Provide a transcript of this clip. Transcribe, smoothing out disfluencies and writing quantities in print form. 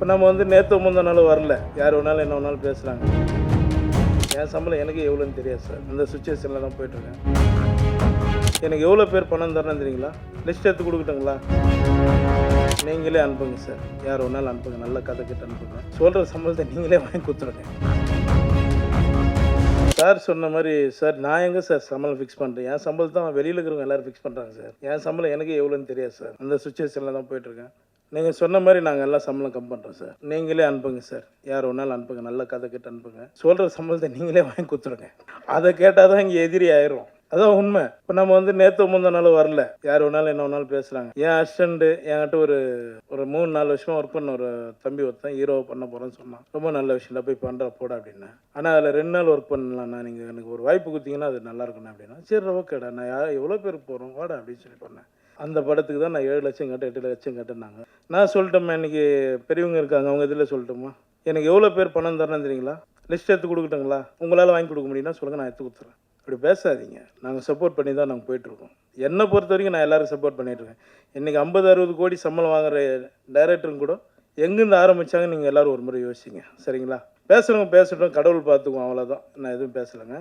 இப்போ நம்ம வந்து நேற்று முந்தின நாள் வரல, யார் வேணாலும் என்ன வேணாலும் பேசுகிறாங்க. என் சம்பளம் எனக்கு எவ்வளோன்னு தெரியாது சார். அந்த சுச்சுவேஷனில் தான் போயிட்டுருக்கேன். எனக்கு எவ்வளோ பேர் பணம் தரணும் தெரியுங்களா? லிஸ்ட் எடுத்து கொடுக்கட்டுங்களா? நீங்களே அனுப்புங்க சார். யார் வேணாலும் அனுப்புங்க, நல்ல கதை கிட்ட அனுப்புங்க. சொல்கிற சம்பளத்தை நீங்களே வாங்கி கொடுத்துருங்க. சார் சொன்ன மாதிரி சார் நான் எங்கே சார் சம்பளம் ஃபிக்ஸ் பண்ணுறேன்? என் சம்பளத்தை தான் வெளியில் இருக்கிறவங்க எல்லோரும் ஃபிக்ஸ் பண்ணுறாங்க சார். என் சம்பளம் எனக்கு எவ்வளோன்னு தெரியாது சார். அந்த சுச்சுவேஷனில் தான் போயிட்டுருக்கேன். நீங்கள் சொன்ன மாதிரி நாங்கள் எல்லாம் சம்பளம் கம் பண்ணுறோம் சார். நீங்களே அனுப்புங்க சார். யார் வேணாலும் அனுப்புங்க, நல்ல கதை கிட்ட அனுப்புங்க. சொல்கிற சம்பளத்தை நீங்களே வாங்கி கொடுத்துருங்க. அதை கேட்டால் தான் இங்கே எதிரி ஆயிரும். அதான் உண்மை. இப்போ நம்ம வந்து நேற்று முந்தின நாள் வரல, யார் வேணாலும் என்ன வேணாலும் பேசுகிறாங்க. என் அசிஸ்டண்ட்டு என்கிட்ட ஒரு 3-4 வருஷமாக ஒர்க் பண்ண ஒரு தம்பி ஒருத்தன் ஹீரோவை பண்ண போகிறேன்னு சொன்னான். ரொம்ப நல்ல விஷயம் போய் பண்ணுற போட அப்படின்னா. ஆனால் அதில் 2 நாள் ஒர்க் பண்ணலாம்ண்ணா, நீங்கள் எனக்கு ஒரு வாய்ப்பு கொடுத்தீங்கன்னா அது நல்லா இருக்குண்ணா அப்படின்னா. சரி ஓகேடா, நான் எவ்வளோ பேருக்கு போகிறோம் வாடா அப்படின்னு சொல்லி பண்ணேன். அந்த படத்துக்கு தான் நான் 7 லட்சம் கேட்டேன், 8 லட்சம் கேட்டேன்னாங்க. நான் சொல்லிட்டோம்மா, இன்றைக்கி பெரியவங்க இருக்காங்க, அவங்க இதில் சொல்லட்டுமா, எனக்கு எவ்வளோ பேர் பணம் தரணும் தெரியுங்களா? லிஸ்ட் எடுத்து கொடுக்கட்டுங்களா? உங்களால் வாங்கி கொடுக்க முடியும்னா சொல்லுங்கள், நான் எடுத்து கொடுத்துறேன். அப்படி பேசாதீங்க. நாங்கள் சப்போர்ட் பண்ணி தான் நாங்கள் போயிட்டுருக்கோம். என்னை பொறுத்த வரைக்கும் நான் எல்லோரும் சப்போர்ட் பண்ணிகிட்ருக்கேன். இன்றைக்கி 50-60 கோடி சம்பளம் வாங்குகிற டைரக்டரும் கூட எங்கேருந்து ஆரம்பித்தாங்க நீங்கள் எல்லோரும் ஒரு முறை யோசிச்சிங்க. சரிங்களா? பேசுகிறவங்க பேசட்டும், கடவுள் பார்த்துக்குவோம், அவ்வளோதான். நான் எதுவும் பேசலைங்க.